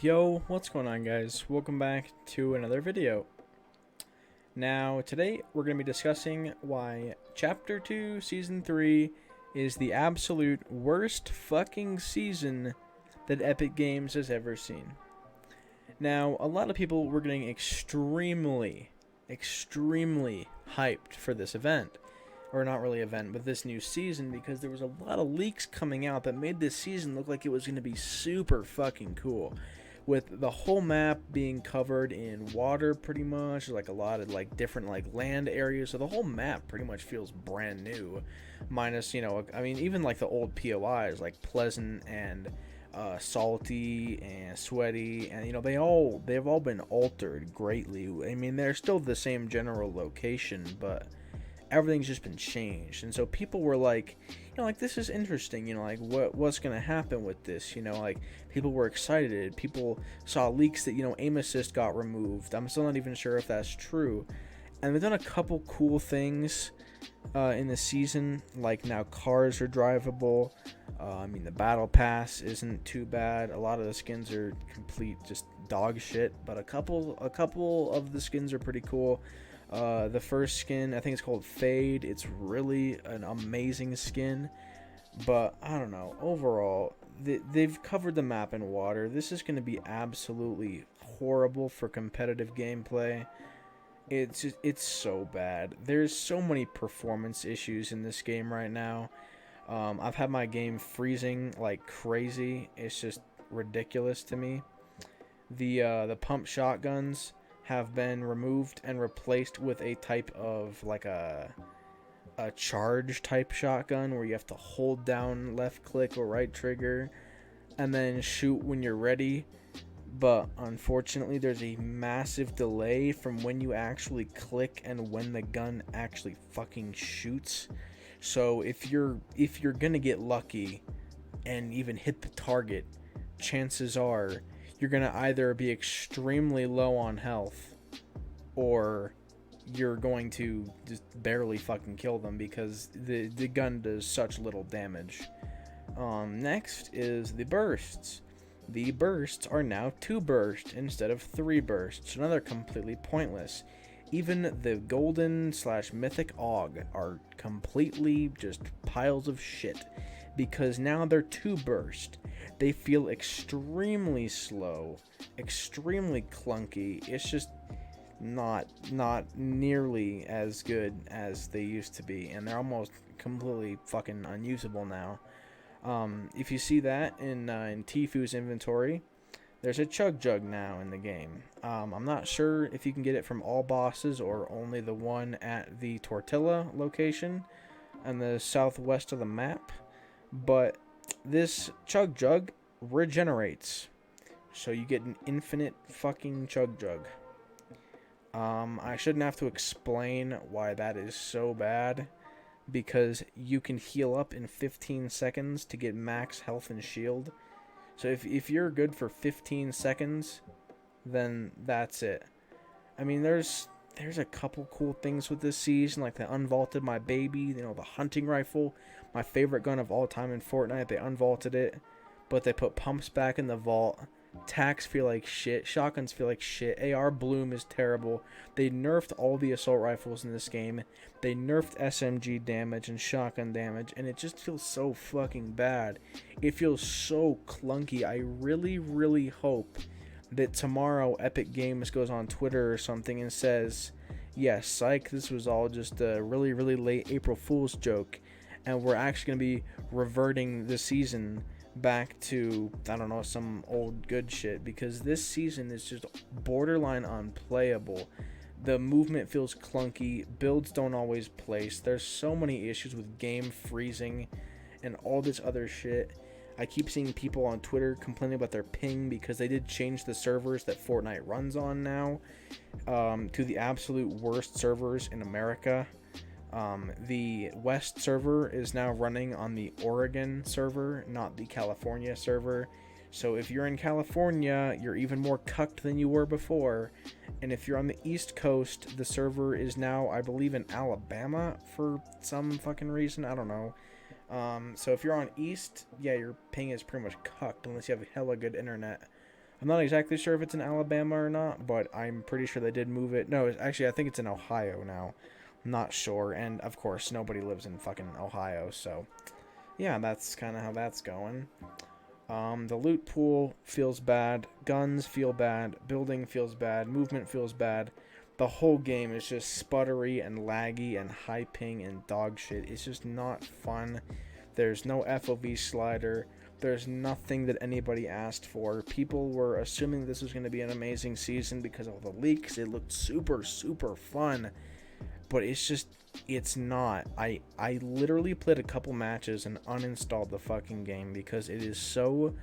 Yo, what's going on, guys? Welcome back to another video. Now, today we're going to be discussing why Chapter 2, Season 3 is the absolute worst fucking season that Epic Games has ever seen. Now, a lot of people were getting extremely hyped for this event. Or not really event, but this new season, because there was a lot of leaks coming out that made this season look like it was going to be super fucking cool. With the whole map being covered in water pretty much, like a lot of like different like land areas, so the whole map pretty much feels brand new, minus, you know, I mean, even like the old POIs like Pleasant and Salty and Sweaty, and you know, they've all been altered greatly. I mean, they're still the same general location, but everything's just been changed. And so people were like, you know, like, this is interesting, you know, like what's gonna happen with this, you know, like people were excited. People saw leaks that, you know, aim assist got removed. I'm still not even sure if that's true. And they've done a couple cool things in the season, like now cars are drivable. I mean, the battle pass isn't too bad. A lot of the skins are complete just dog shit, but a couple of the skins are pretty cool. The first skin, I think it's called Fade. It's really an amazing skin, but I don't know. Overall, they've covered the map in water. This is going to be absolutely horrible for competitive gameplay. It's so bad. There's so many performance issues in this game right now. I've had my game freezing like crazy. It's just ridiculous to me. The pump shotguns have been removed and replaced with a type of like a charge type shotgun where you have to hold down left click or right trigger and then shoot when you're ready. But unfortunately, there's a massive delay from when you actually click and when the gun actually fucking shoots. So if you're gonna get lucky and even hit the target, chances are you're gonna either be extremely low on health or you're going to just barely fucking kill them because the gun does such little damage. Next is the bursts. The bursts are now 2 bursts instead of 3 bursts. Now they're completely pointless. Even the golden / mythic AUG are completely just piles of shit because now they're 2 burst. They feel extremely slow, extremely clunky. It's just not nearly as good as they used to be, and they're almost completely fucking unusable now. If you see that in Tifu's inventory, there's a Chug Jug now in the game. I'm not sure if you can get it from all bosses or only the one at the Tortilla location on the southwest of the map, but this Chug Jug regenerates, so you get an infinite fucking Chug Jug. I shouldn't have to explain why that is so bad, because you can heal up in 15 seconds to get max health and shield. So if you're good for 15 seconds, then that's it. I mean, there's a couple cool things with this season, like they unvaulted my baby, you know, the hunting rifle, my favorite gun of all time in Fortnite. They unvaulted it, but they put pumps back in the vault. Tacs feel like shit. Shotguns feel like shit. AR Bloom is terrible. They nerfed all the assault rifles in this game. They nerfed SMG damage and shotgun damage, and it just feels so fucking bad. It feels so clunky. I really hope that tomorrow Epic Games goes on Twitter or something and says, yes, psych, this was all just a really late April Fool's joke, and we're actually going to be reverting the season back to, I don't know, some old good shit, because this season is just borderline unplayable. The movement feels clunky, builds don't always place, there's so many issues with game freezing and all this other shit. I keep seeing people on Twitter complaining about their ping because they did change the servers that Fortnite runs on now to the absolute worst servers in America. The West server is now running on the Oregon server, not the California server. So if you're in California, you're even more cucked than you were before. And if you're on the East Coast, the server is now, I believe, in Alabama for some fucking reason. I don't know. So if you're on East, yeah, your ping is pretty much cucked unless you have hella good internet. I'm not exactly sure if it's in Alabama or not, but I'm pretty sure they did move it. No, actually, I think it's in Ohio now. I'm not sure. And, of course, nobody lives in fucking Ohio, so yeah, that's kind of how that's going. The loot pool feels bad. Guns feel bad. Building feels bad. Movement feels bad. The whole game is just sputtery and laggy and high ping and dog shit. It's just not fun. There's no FOV slider. There's nothing that anybody asked for. People were assuming this was going to be an amazing season because of all the leaks. It looked super, super fun. But it's not. I literally played a couple matches and uninstalled the fucking game because it is so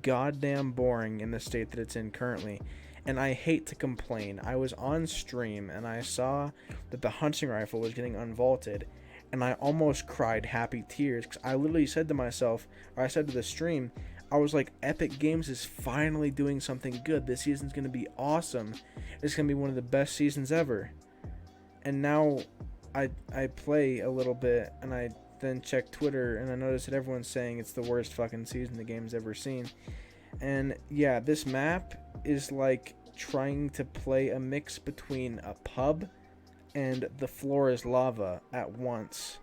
goddamn boring in the state that it's in currently. And I hate to complain. I was on stream and I saw that the hunting rifle was getting unvaulted, and I almost cried happy tears because I literally said to myself, or I said to the stream, I was like, Epic Games is finally doing something good. This season's going to be awesome. It's going to be one of the best seasons ever. And now I play a little bit and I then check Twitter and I notice that everyone's saying it's the worst fucking season the game's ever seen. And yeah, this map is like trying to play a mix between a pub and the floor is lava at once,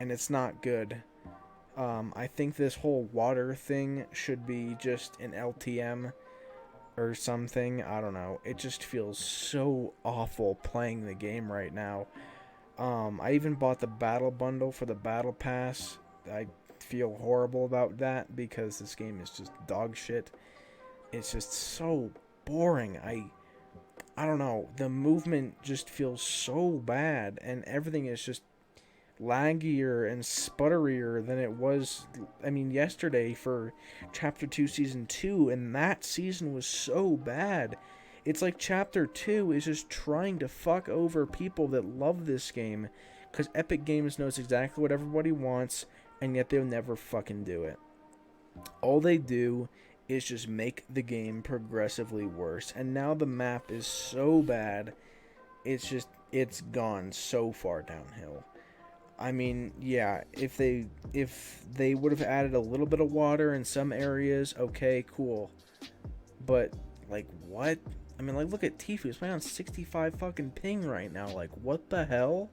and it's not good. I think this whole water thing should be just an LTM or something. I don't know. It just feels so awful playing the game right now. I even bought the battle bundle for the battle pass. I feel horrible about that because this game is just dog shit. It's just so boring. I don't know. The movement just feels so bad, and everything is just laggier and sputterier than it was, yesterday for Chapter 2 Season 2, and that season was so bad. It's like Chapter 2 is just trying to fuck over people that love this game, because Epic Games knows exactly what everybody wants, and yet they'll never fucking do it. All they do is just make the game progressively worse, and now the map is so bad, it's gone so far downhill. Yeah, if they would have added a little bit of water in some areas, okay, cool. But, like, what? Look at Tifu. He's playing on 65 fucking ping right now. Like, what the hell?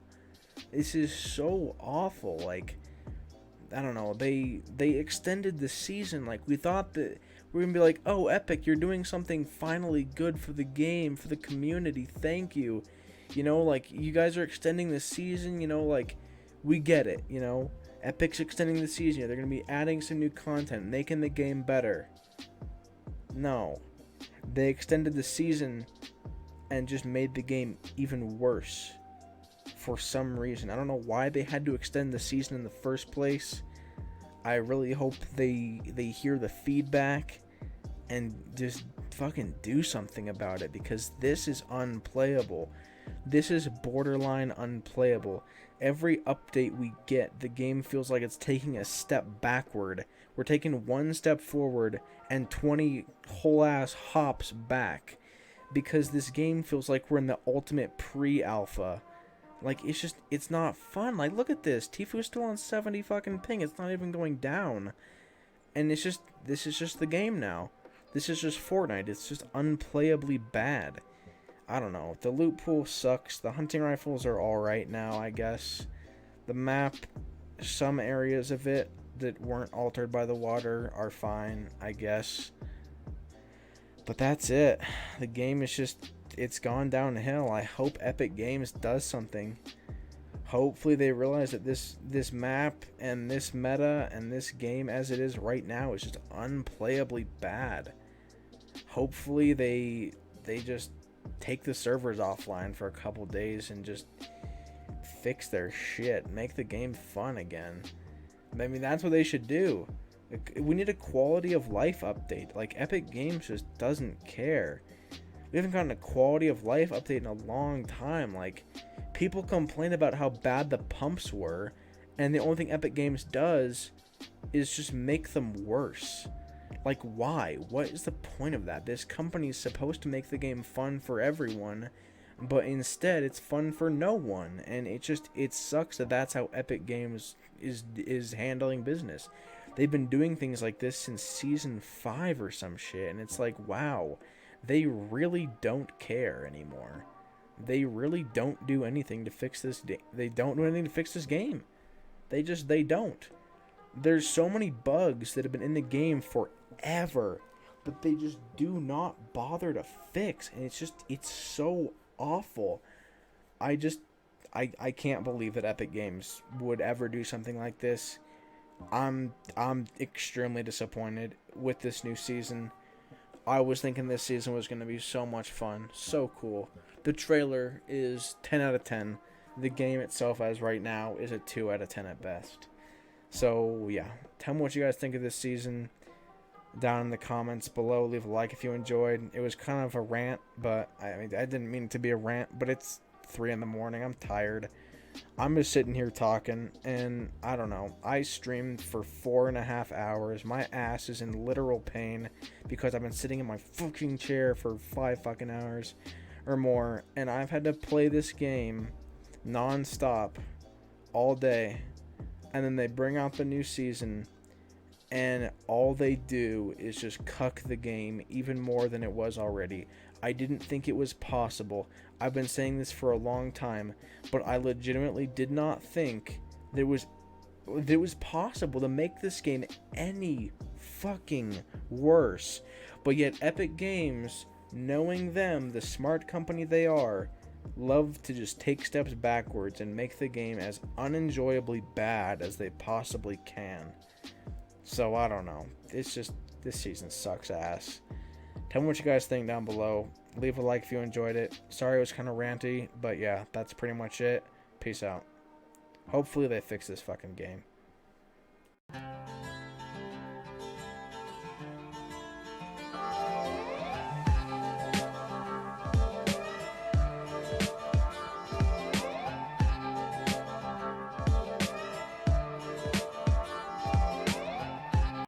This is so awful. Like, I don't know. They extended the season. Like, we thought that we're gonna be like, oh, Epic, you're doing something finally good for the game, for the community. Thank you. Like, you guys are extending the season, like, we get it, Epic's extending the season. They're going to be adding some new content, making the game better. No. They extended the season and just made the game even worse for some reason. I don't know why they had to extend the season in the first place. I really hope they hear the feedback and just fucking do something about it, because this is unplayable. This is borderline unplayable. Every update we get, the game feels like it's taking a step backward. We're taking one step forward and 20 whole ass hops back, because this game feels like we're in the ultimate pre-alpha. Like, it's not fun. Like, look at this. Tifu's still on 70 fucking ping. It's not even going down. And this is just the game now. This is just Fortnite. It's just unplayably bad. I don't know. The loot pool sucks. The hunting rifles are alright now, I guess. The map, some areas of it that weren't altered by the water are fine, I guess. But that's it. The game is just, it's gone downhill. I hope Epic Games does something. Hopefully they realize that this map and this meta and this game as it is right now is just unplayably bad. Hopefully they just take the servers offline for a couple days and just fix their shit. Make the game fun again. That's what they should do. We need a quality of life update. Like, Epic Games just doesn't care. We haven't gotten a quality of life update in a long time. Like, people complain about how bad the pumps were, and the only thing Epic Games does is just make them worse. Like, why? What is the point of that? This company is supposed to make the game fun for everyone, but instead it's fun for no one, and it sucks that that's how Epic Games is handling business. They've been doing things like this since season 5 or some shit, and it's like, wow, they really don't care anymore. They really don't do anything to fix this. They don't do anything to fix this game. They don't. There's so many bugs that have been in the game forever that they just do not bother to fix, and it's so awful. I can't believe that Epic Games would ever do something like this. I'm extremely disappointed with this new season. I was thinking this season was going to be so much fun, so cool. The trailer is 10 out of 10. The game itself, as right now, is a 2 out of 10 at best. So, yeah. Tell me what you guys think of this season down in the comments below. Leave a like if you enjoyed. It was kind of a rant, but I didn't mean it to be a rant, but it's 3 in the morning. I'm tired. I'm just sitting here talking, and I don't know. I streamed for 4.5 hours. My ass is in literal pain because I've been sitting in my fucking chair for 5 fucking hours or more, and I've had to play this game non-stop all day, and then they bring out the new season, and all they do is just cuck the game even more than it was already. I didn't think it was possible. I've been saying this for a long time, but I legitimately did not think that it was possible to make this game any fucking worse. But yet Epic Games, knowing them, the smart company they are, love to just take steps backwards and make the game as unenjoyably bad as they possibly can. So I don't know. It's just, this season sucks ass. Tell me what you guys think down below. Leave a like if you enjoyed it. Sorry it was kind of ranty, but yeah, that's pretty much it. Peace out. Hopefully they fix this fucking game.